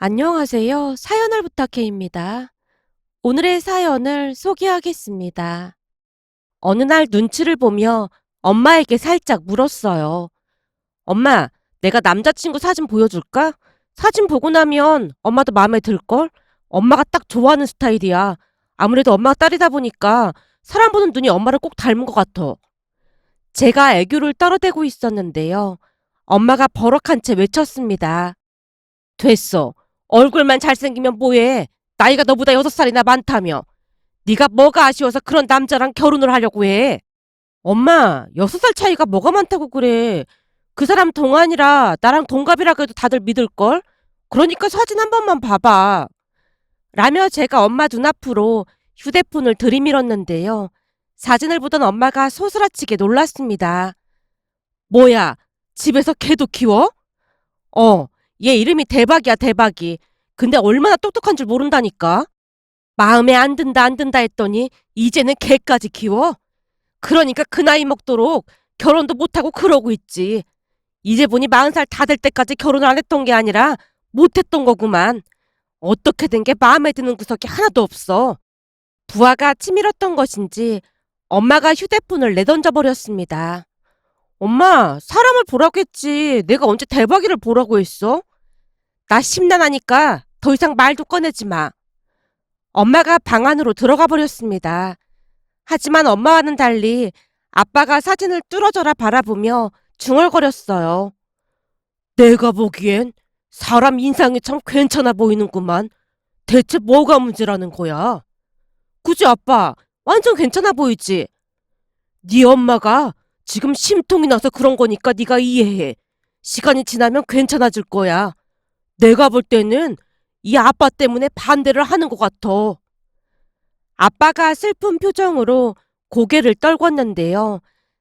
안녕하세요. 사연을 부탁해입니다. 오늘의 사연을 소개하겠습니다. 어느 날 눈치를 보며 엄마에게 살짝 물었어요. 엄마, 내가 남자친구 사진 보여줄까? 사진 보고 나면 엄마도 마음에 들걸? 엄마가 딱 좋아하는 스타일이야. 아무래도 엄마가 딸이다 보니까 사람 보는 눈이 엄마를 꼭 닮은 것 같아. 제가 애교를 떨어대고 있었는데요. 엄마가 버럭한 채 외쳤습니다. 됐어. 얼굴만 잘생기면 뭐해. 나이가 너보다 6살이나 많다며. 네가 뭐가 아쉬워서 그런 남자랑 결혼을 하려고 해. 엄마, 6살 차이가 뭐가 많다고 그래. 그 사람 동안이라 나랑 동갑이라고 해도 다들 믿을걸? 그러니까 사진 한 번만 봐봐. 라며 제가 엄마 눈앞으로 휴대폰을 들이밀었는데요. 사진을 보던 엄마가 소스라치게 놀랐습니다. 뭐야, 집에서 개도 키워? 어, 얘 이름이 대박이야, 대박이. 근데 얼마나 똑똑한 줄 모른다니까. 마음에 안 든다, 안 든다 했더니 이제는 개까지 키워? 그러니까 그 나이 먹도록 결혼도 못하고 그러고 있지. 이제 보니 40살 다 될 때까지 결혼을 안 했던 게 아니라 못했던 거구만. 어떻게 된 게 마음에 드는 구석이 하나도 없어. 부하가 치밀었던 것인지 엄마가 휴대폰을 내던져 버렸습니다. 엄마, 사람을 보라고 했지. 내가 언제 대박이를 보라고 했어? 나 심란하니까 더 이상 말도 꺼내지 마. 엄마가 방 안으로 들어가 버렸습니다. 하지만 엄마와는 달리 아빠가 사진을 뚫어져라 바라보며 중얼거렸어요. 내가 보기엔 사람 인상이 참 괜찮아 보이는구만. 대체 뭐가 문제라는 거야? 그지 아빠, 완전 괜찮아 보이지? 네 엄마가 지금 심통이 나서 그런 거니까 네가 이해해. 시간이 지나면 괜찮아질 거야. 내가 볼 때는 이 아빠 때문에 반대를 하는 것 같아. 아빠가 슬픈 표정으로 고개를 떨궜는데요.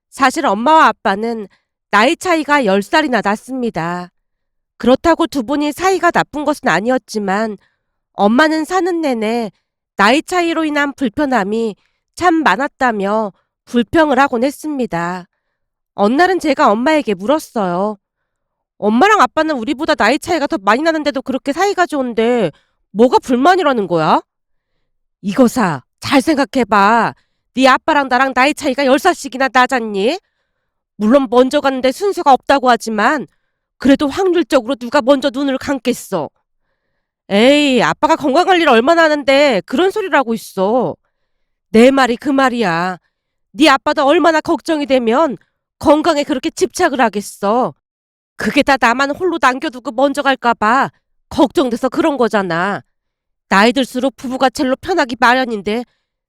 사실 엄마와 아빠는 나이 차이가 10살이나 났습니다. 그렇다고 두 분이 사이가 나쁜 것은 아니었지만 엄마는 사는 내내 나이 차이로 인한 불편함이 참 많았다며 불평을 하곤 했습니다. 어느 날은 제가 엄마에게 물었어요. 엄마랑 아빠는 우리보다 나이 차이가 더 많이 나는데도 그렇게 사이가 좋은데 뭐가 불만이라는 거야? 이거사, 잘 생각해봐. 네 아빠랑 나랑 나이 차이가 10살씩이나 나잖니? 물론 먼저 갔는데 순서가 없다고 하지만 그래도 확률적으로 누가 먼저 눈을 감겠어. 에이, 아빠가 건강할 일 얼마나 하는데 그런 소리를 하고 있어. 내 말이 그 말이야. 네 아빠도 얼마나 걱정이 되면 건강에 그렇게 집착을 하겠어. 그게 다 나만 홀로 남겨두고 먼저 갈까봐 걱정돼서 그런 거잖아. 나이 들수록 부부가 젤로 편하기 마련인데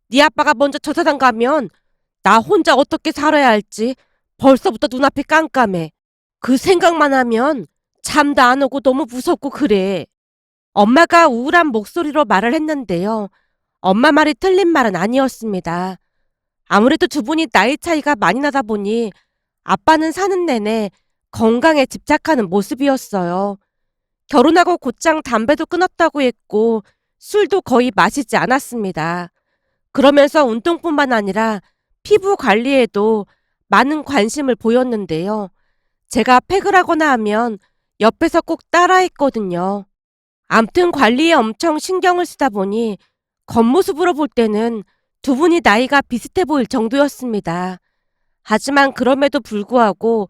네 아빠가 먼저 저 세상 가면 나 혼자 어떻게 살아야 할지 벌써부터 눈앞이 깜깜해. 그 생각만 하면 잠도 안 오고 너무 무섭고 그래. 엄마가 우울한 목소리로 말을 했는데요. 엄마 말이 틀린 말은 아니었습니다. 아무래도 두 분이 나이 차이가 많이 나다 보니 아빠는 사는 내내 건강에 집착하는 모습이었어요. 결혼하고 곧장 담배도 끊었다고 했고 술도 거의 마시지 않았습니다. 그러면서 운동뿐만 아니라 피부 관리에도 많은 관심을 보였는데요. 제가 팩을 하거나 하면 옆에서 꼭 따라했거든요. 암튼 관리에 엄청 신경을 쓰다 보니 겉모습으로 볼 때는 두 분이 나이가 비슷해 보일 정도였습니다. 하지만 그럼에도 불구하고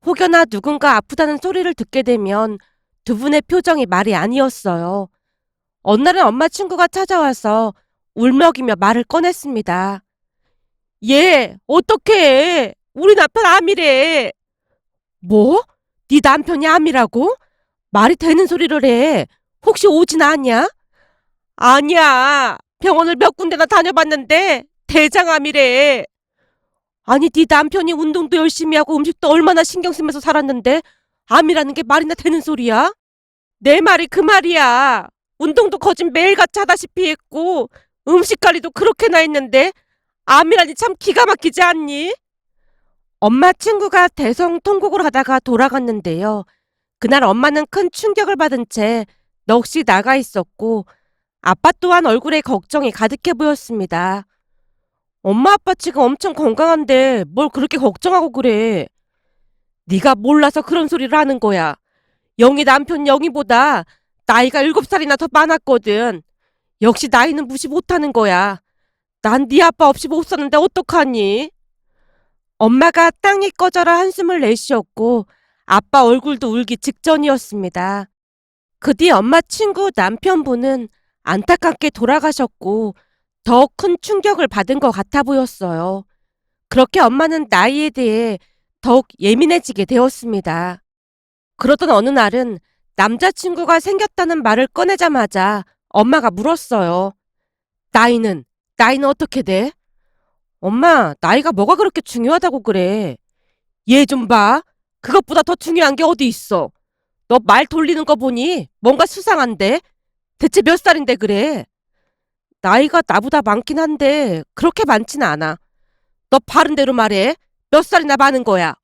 혹여나 누군가 아프다는 소리를 듣게 되면 두 분의 표정이 말이 아니었어요. 어느 날은 엄마 친구가 찾아와서 울먹이며 말을 꺼냈습니다. 얘, 어떡해. 우리 남편 암이래. 뭐? 네 남편이 암이라고? 말이 되는 소리를 해. 혹시 오진 않냐? 아니야. 병원을 몇 군데나 다녀봤는데 대장암이래. 아니 네 남편이 운동도 열심히 하고 음식도 얼마나 신경 쓰면서 살았는데 암이라는 게 말이나 되는 소리야? 내 말이 그 말이야. 운동도 거진 매일같이 하다시피 했고 음식 관리도 그렇게나 했는데 암이라니 참 기가 막히지 않니? 엄마 친구가 대성통곡을 하다가 돌아갔는데요. 그날 엄마는 큰 충격을 받은 채 넋이 나가 있었고 아빠 또한 얼굴에 걱정이 가득해 보였습니다. 엄마 아빠 지금 엄청 건강한데 뭘 그렇게 걱정하고 그래. 네가 몰라서 그런 소리를 하는 거야. 영희 남편 영희보다 나이가 7살이나 더 많았거든. 역시 나이는 무시 못하는 거야. 난 네 아빠 없이 못 사는데 어떡하니? 엄마가 땅이 꺼져라 한숨을 내쉬었고 아빠 얼굴도 울기 직전이었습니다. 그 뒤 엄마 친구 남편분은 안타깝게 돌아가셨고 더 큰 충격을 받은 것 같아 보였어요. 그렇게 엄마는 나이에 대해 더욱 예민해지게 되었습니다. 그러던 어느 날은 남자친구가 생겼다는 말을 꺼내자마자 엄마가 물었어요. 나이는, 나이는 어떻게 돼? 엄마, 나이가 뭐가 그렇게 중요하다고 그래? 얘 좀 봐. 그것보다 더 중요한 게 어디 있어? 너 말 돌리는 거 보니 뭔가 수상한데? 대체 몇 살인데 그래? 나이가 나보다 많긴 한데 그렇게 많진 않아. 너 바른 대로 말해. 몇 살이나 많은 거야?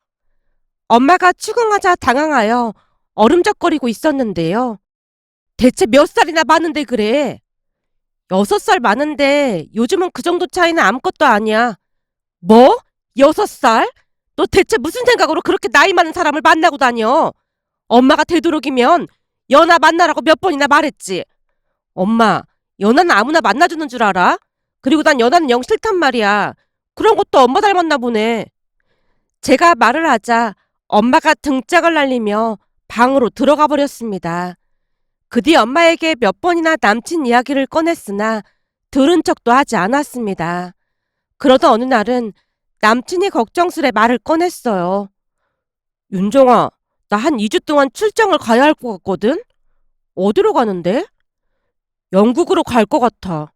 엄마가 추궁하자 당황하여 얼음적거리고 있었는데요. 대체 몇 살이나 많은데 그래? 6살 많은데 요즘은 그 정도 차이는 아무것도 아니야. 뭐? 6살? 너 대체 무슨 생각으로 그렇게 나이 많은 사람을 만나고 다녀? 엄마가 되도록이면 연하 만나라고 몇 번이나 말했지. 엄마, 연하는 아무나 만나주는 줄 알아? 그리고 난 연하는 영 싫단 말이야. 그런 것도 엄마 닮았나 보네. 제가 말을 하자 엄마가 등짝을 날리며 방으로 들어가 버렸습니다. 그 뒤 엄마에게 몇 번이나 남친 이야기를 꺼냈으나 들은 척도 하지 않았습니다. 그러던 어느 날은 남친이 걱정스레 말을 꺼냈어요. 윤정아, 나 한 2주 동안 출장을 가야 할 것 같거든? 어디로 가는데? 영국으로 갈 것 같아.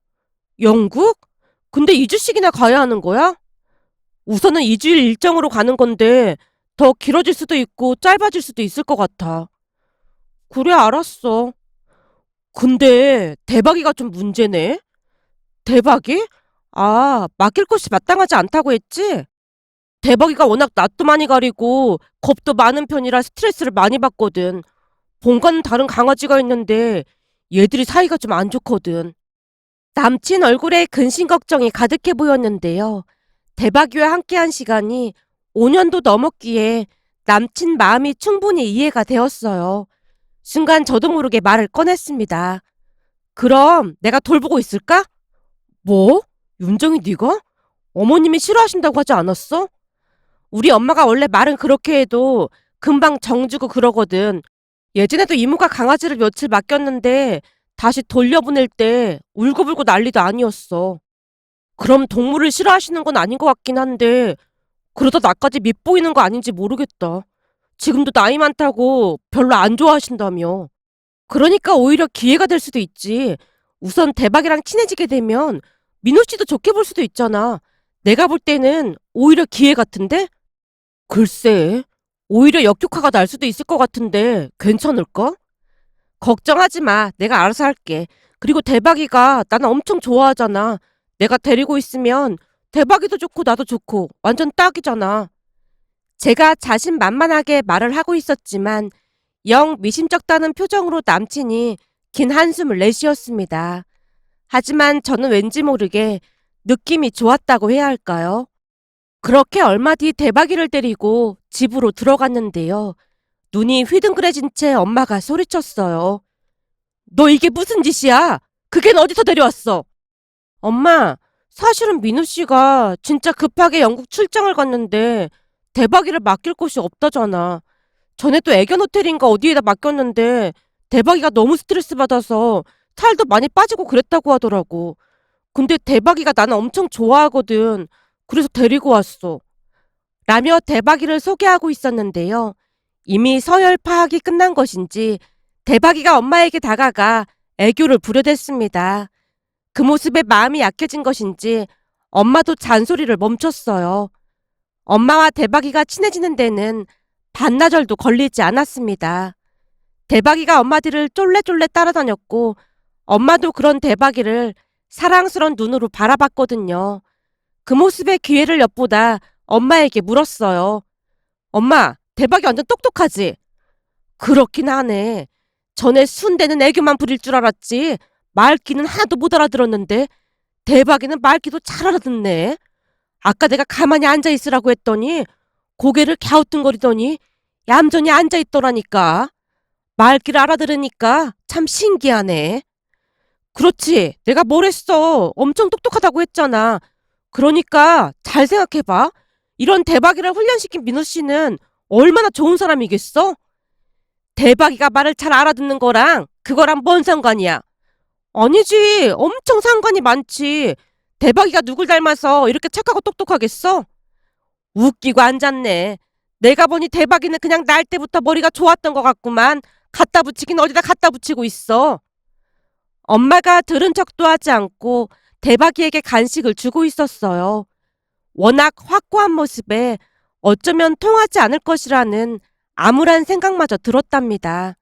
영국? 근데 2주씩이나 가야 하는 거야? 우선은 2주일 일정으로 가는 건데 더 길어질 수도 있고 짧아질 수도 있을 것 같아. 그래, 알았어. 근데 대박이가 좀 문제네. 대박이? 아, 맡길 곳이 마땅하지 않다고 했지? 대박이가 워낙 낯도 많이 가리고 겁도 많은 편이라 스트레스를 많이 받거든. 본가는 다른 강아지가 있는데 얘들이 사이가 좀 안 좋거든. 남친 얼굴에 근심 걱정이 가득해 보였는데요. 대박이와 함께한 시간이 5년도 넘었기에 남친 마음이 충분히 이해가 되었어요. 순간 저도 모르게 말을 꺼냈습니다. 그럼 내가 돌보고 있을까? 뭐? 윤정이 네가? 어머님이 싫어하신다고 하지 않았어? 우리 엄마가 원래 말은 그렇게 해도 금방 정주고 그러거든. 예전에도 이모가 강아지를 며칠 맡겼는데 다시 돌려보낼 때 울고불고 난리도 아니었어. 그럼 동물을 싫어하시는 건 아닌 것 같긴 한데 그러다 나까지 밉보이는 거 아닌지 모르겠다. 지금도 나이 많다고 별로 안 좋아하신다며. 그러니까 오히려 기회가 될 수도 있지. 우선 대박이랑 친해지게 되면 민호 씨도 좋게 볼 수도 있잖아. 내가 볼 때는 오히려 기회 같은데? 글쎄, 오히려 역효과가 날 수도 있을 것 같은데 괜찮을까? 걱정하지 마. 내가 알아서 할게. 그리고 대박이가 나는 엄청 좋아하잖아. 내가 데리고 있으면 대박이도 좋고 나도 좋고 완전 딱이잖아. 제가 자신만만하게 말을 하고 있었지만 영 미심쩍다는 표정으로 남친이 긴 한숨을 내쉬었습니다. 하지만 저는 왠지 모르게 느낌이 좋았다고 해야 할까요? 그렇게 얼마 뒤 대박이를 데리고 집으로 들어갔는데요. 눈이 휘둥그레진 채 엄마가 소리쳤어요. 너 이게 무슨 짓이야? 그겐 어디서 데려왔어? 엄마, 사실은 민우 씨가 진짜 급하게 영국 출장을 갔는데 대박이를 맡길 곳이 없다잖아. 전에 또 애견 호텔인가 어디에다 맡겼는데 대박이가 너무 스트레스 받아서 살도 많이 빠지고 그랬다고 하더라고. 근데 대박이가 나는 엄청 좋아하거든. 그래서 데리고 왔어. 라며 대박이를 소개하고 있었는데요. 이미 서열 파악이 끝난 것인지 대박이가 엄마에게 다가가 애교를 부려댔습니다. 그 모습에 마음이 약해진 것인지 엄마도 잔소리를 멈췄어요. 엄마와 대박이가 친해지는 데는 반나절도 걸리지 않았습니다. 대박이가 엄마 뒤를 쫄래쫄래 따라다녔고 엄마도 그런 대박이를 사랑스런 눈으로 바라봤거든요. 그 모습에 기회를 엿보다 엄마에게 물었어요. 엄마, 대박이 완전 똑똑하지? 그렇긴 하네. 전에 순대는 애교만 부릴 줄 알았지. 말귀는 하나도 못 알아들었는데 대박이는 말귀도 잘 알아듣네. 아까 내가 가만히 앉아있으라고 했더니 고개를 갸우뚱거리더니 얌전히 앉아있더라니까. 말귀를 알아들으니까 참 신기하네. 그렇지. 내가 뭘 했어. 엄청 똑똑하다고 했잖아. 그러니까 잘 생각해봐. 이런 대박이를 훈련시킨 민호 씨는 얼마나 좋은 사람이겠어? 대박이가 말을 잘 알아듣는 거랑 그거랑 뭔 상관이야? 아니지. 엄청 상관이 많지. 대박이가 누굴 닮아서 이렇게 착하고 똑똑하겠어? 웃기고 앉았네. 내가 보니 대박이는 그냥 날 때부터 머리가 좋았던 것 같구만. 갖다 붙이긴 어디다 갖다 붙이고 있어. 엄마가 들은 척도 하지 않고 대박이에게 간식을 주고 있었어요. 워낙 확고한 모습에 어쩌면 통하지 않을 것이라는 암울한 생각마저 들었답니다.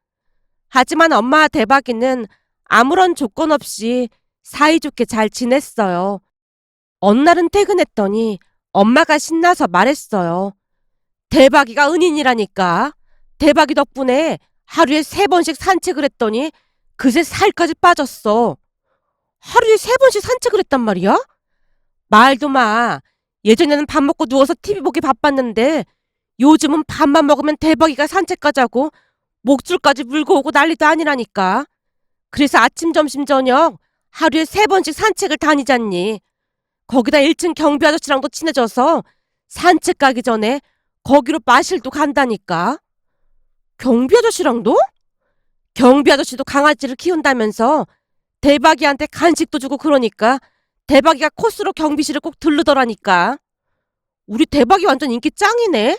하지만 엄마와 대박이는 아무런 조건 없이 사이좋게 잘 지냈어요. 어느 날은 퇴근했더니 엄마가 신나서 말했어요. 대박이가 은인이라니까. 대박이 덕분에 하루에 3번씩 산책을 했더니 그새 살까지 빠졌어. 하루에 3번씩 산책을 했단 말이야? 말도 마. 예전에는 밥 먹고 누워서 TV 보기 바빴는데 요즘은 밥만 먹으면 대박이가 산책까지 하고 목줄까지 물고 오고 난리도 아니라니까. 그래서 아침, 점심, 저녁 하루에 3번씩 산책을 다니잖니. 거기다 1층 경비 아저씨랑도 친해져서 산책 가기 전에 거기로 마실도 간다니까. 경비 아저씨랑도? 경비 아저씨도 강아지를 키운다면서 대박이한테 간식도 주고 그러니까 대박이가 코스로 경비실을 꼭 들르더라니까. 우리 대박이 완전 인기 짱이네.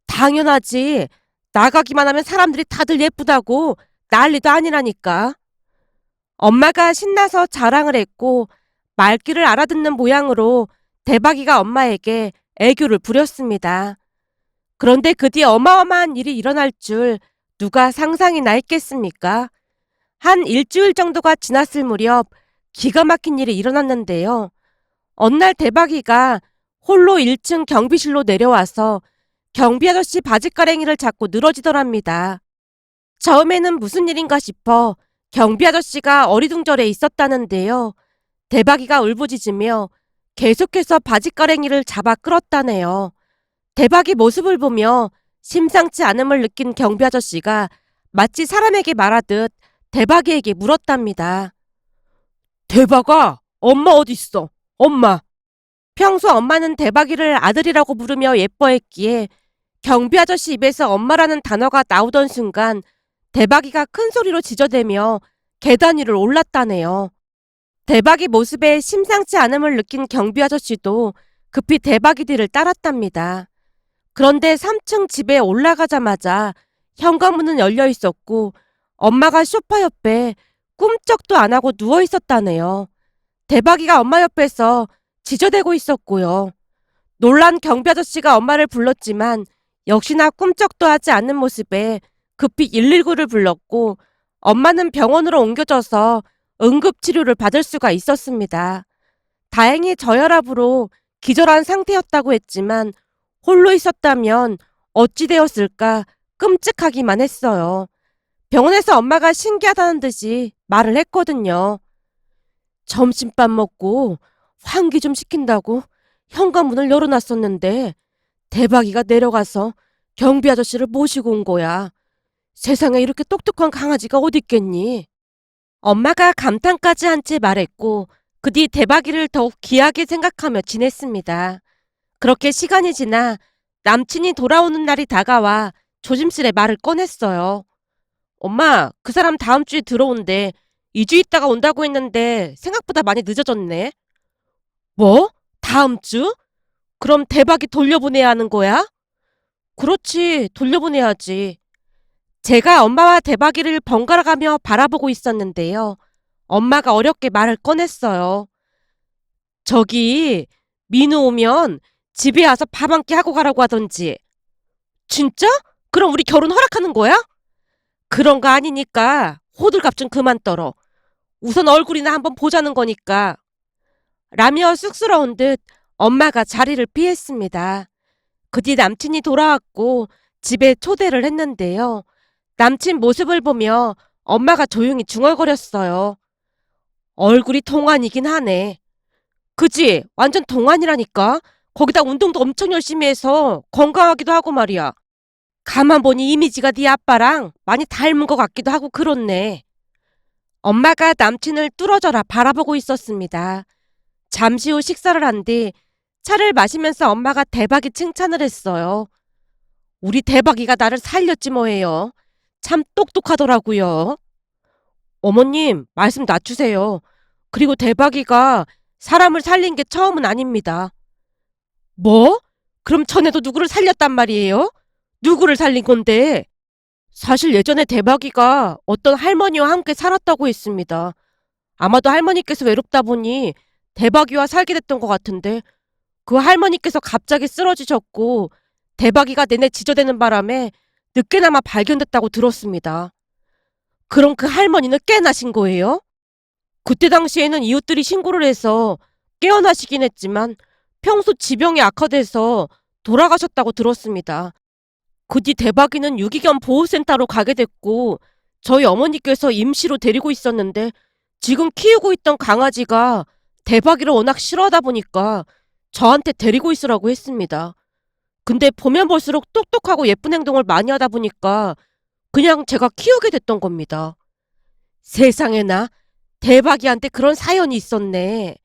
당연하지. 나가기만 하면 사람들이 다들 예쁘다고 난리도 아니라니까. 엄마가 신나서 자랑을 했고 말귀를 알아듣는 모양으로 대박이가 엄마에게 애교를 부렸습니다. 그런데 그 뒤에 어마어마한 일이 일어날 줄 누가 상상이나 했겠습니까? 한 일주일 정도가 지났을 무렵 기가 막힌 일이 일어났는데요. 어느 날 대박이가 홀로 1층 경비실로 내려와서 경비 아저씨 바지가랭이를 잡고 늘어지더랍니다. 처음에는 무슨 일인가 싶어 경비 아저씨가 어리둥절해 있었다는데요. 대박이가 울부짖으며 계속해서 바지가랭이를 잡아 끌었다네요. 대박이 모습을 보며 심상치 않음을 느낀 경비 아저씨가 마치 사람에게 말하듯 대박이에게 물었답니다. 대박아, 엄마 어딨어? 엄마. 평소 엄마는 대박이를 아들이라고 부르며 예뻐했기에 경비 아저씨 입에서 엄마라는 단어가 나오던 순간 대박이가 큰 소리로 지저대며 계단 위를 올랐다네요. 대박이 모습에 심상치 않음을 느낀 경비 아저씨도 급히 대박이 뒤를 따랐답니다. 그런데 3층 집에 올라가자마자 현관문은 열려 있었고 엄마가 소파 옆에 꿈쩍도 안 하고 누워 있었다네요. 대박이가 엄마 옆에서 지저대고 있었고요. 놀란 경비 아저씨가 엄마를 불렀지만 역시나 꿈쩍도 하지 않는 모습에 급히 119를 불렀고 엄마는 병원으로 옮겨져서 응급치료를 받을 수가 있었습니다. 다행히 저혈압으로 기절한 상태였다고 했지만 홀로 있었다면 어찌 되었을까 끔찍하기만 했어요. 병원에서 엄마가 신기하다는 듯이 말을 했거든요. 점심밥 먹고 환기 좀 시킨다고 현관문을 열어놨었는데 대박이가 내려가서 경비 아저씨를 모시고 온 거야. 세상에 이렇게 똑똑한 강아지가 어딨겠니? 엄마가 감탄까지 한 채 말했고 그 뒤 대박이를 더욱 귀하게 생각하며 지냈습니다. 그렇게 시간이 지나 남친이 돌아오는 날이 다가와 조심스레 말을 꺼냈어요. 엄마, 그 사람 다음 주에 들어온대. 2주 있다가 온다고 했는데 생각보다 많이 늦어졌네. 뭐? 다음 주? 그럼 대박이 돌려보내야 하는 거야? 그렇지, 돌려보내야지. 제가 엄마와 대박이를 번갈아가며 바라보고 있었는데요. 엄마가 어렵게 말을 꺼냈어요. 저기, 민우 오면 집에 와서 밥 한 끼 하고 가라고 하던지. 진짜? 그럼 우리 결혼 허락하는 거야? 그런 거 아니니까 호들갑 좀 그만 떨어. 우선 얼굴이나 한번 보자는 거니까. 라며 쑥스러운 듯 엄마가 자리를 피했습니다. 그 뒤 남친이 돌아왔고 집에 초대를 했는데요. 남친 모습을 보며 엄마가 조용히 중얼거렸어요. 얼굴이 동안이긴 하네. 그지? 완전 동안이라니까. 거기다 운동도 엄청 열심히 해서 건강하기도 하고 말이야. 가만 보니 이미지가 네 아빠랑 많이 닮은 것 같기도 하고 그렇네. 엄마가 남친을 뚫어져라 바라보고 있었습니다. 잠시 후 식사를 한 뒤 차를 마시면서 엄마가 대박이 칭찬을 했어요. 우리 대박이가 나를 살렸지 뭐예요. 참 똑똑하더라고요. 어머님, 말씀 낮추세요. 그리고 대박이가 사람을 살린 게 처음은 아닙니다. 뭐? 그럼 전에도 누구를 살렸단 말이에요? 누구를 살린 건데? 사실 예전에 대박이가 어떤 할머니와 함께 살았다고 했습니다. 아마도 할머니께서 외롭다 보니 대박이와 살게 됐던 것 같은데 그 할머니께서 갑자기 쓰러지셨고 대박이가 내내 지저대는 바람에 늦게나마 발견됐다고 들었습니다. 그럼 그 할머니는 깨나신 거예요? 그때 당시에는 이웃들이 신고를 해서 깨어나시긴 했지만 평소 지병이 악화돼서 돌아가셨다고 들었습니다. 그 뒤 대박이는 유기견 보호센터로 가게 됐고 저희 어머니께서 임시로 데리고 있었는데 지금 키우고 있던 강아지가 대박이를 워낙 싫어하다 보니까 저한테 데리고 있으라고 했습니다. 근데 보면 볼수록 똑똑하고 예쁜 행동을 많이 하다 보니까 그냥 제가 키우게 됐던 겁니다. 세상에나 대박이한테 그런 사연이 있었네.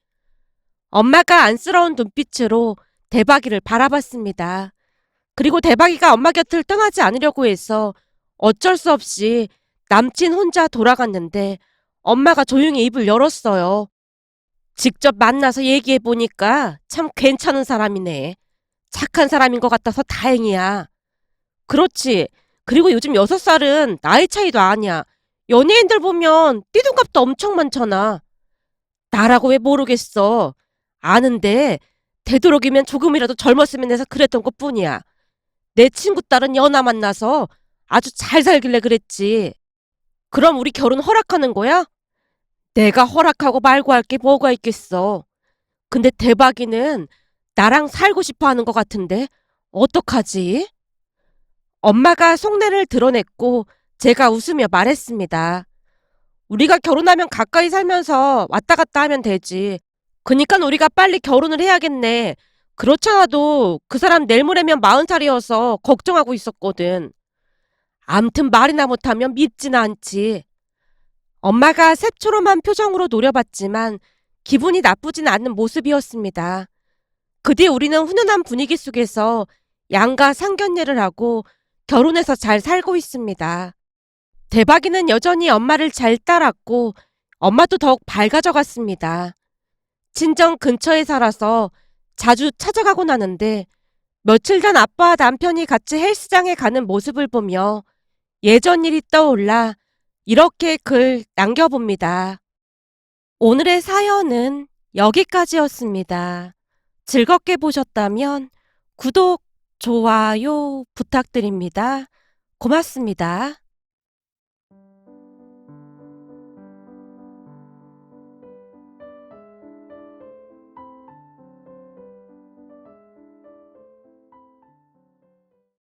엄마가 안쓰러운 눈빛으로 대박이를 바라봤습니다. 그리고 대박이가 엄마 곁을 떠나지 않으려고 해서 어쩔 수 없이 남친 혼자 돌아갔는데 엄마가 조용히 입을 열었어요. 직접 만나서 얘기해 보니까 참 괜찮은 사람이네. 착한 사람인 것 같아서 다행이야. 그렇지. 그리고 요즘 6살은 나이 차이도 아니야. 연예인들 보면 띠동갑도 엄청 많잖아. 나라고 왜 모르겠어. 아는데 되도록이면 조금이라도 젊었으면 해서 그랬던 것뿐이야. 내 친구 딸은 연하 만나서 아주 잘 살길래 그랬지. 그럼 우리 결혼 허락하는 거야? 내가 허락하고 말고 할 게 뭐가 있겠어. 근데 대박이는 나랑 살고 싶어 하는 것 같은데 어떡하지? 엄마가 속내를 드러냈고 제가 웃으며 말했습니다. 우리가 결혼하면 가까이 살면서 왔다 갔다 하면 되지. 그니까 우리가 빨리 결혼을 해야겠네. 그렇잖아도 그 사람 내일 모레면 40살이어서 걱정하고 있었거든. 암튼 말이나 못하면 밉진 않지. 엄마가 새초롬한 표정으로 노려봤지만 기분이 나쁘진 않는 모습이었습니다. 그 뒤 우리는 훈훈한 분위기 속에서 양가 상견례를 하고 결혼해서 잘 살고 있습니다. 대박이는 여전히 엄마를 잘 따랐고 엄마도 더욱 밝아져 갔습니다. 친정 근처에 살아서 자주 찾아가곤 하는데 며칠 전 아빠와 남편이 같이 헬스장에 가는 모습을 보며 예전 일이 떠올라 이렇게 글 남겨봅니다. 오늘의 사연은 여기까지였습니다. 즐겁게 보셨다면 구독, 좋아요 부탁드립니다. 고맙습니다.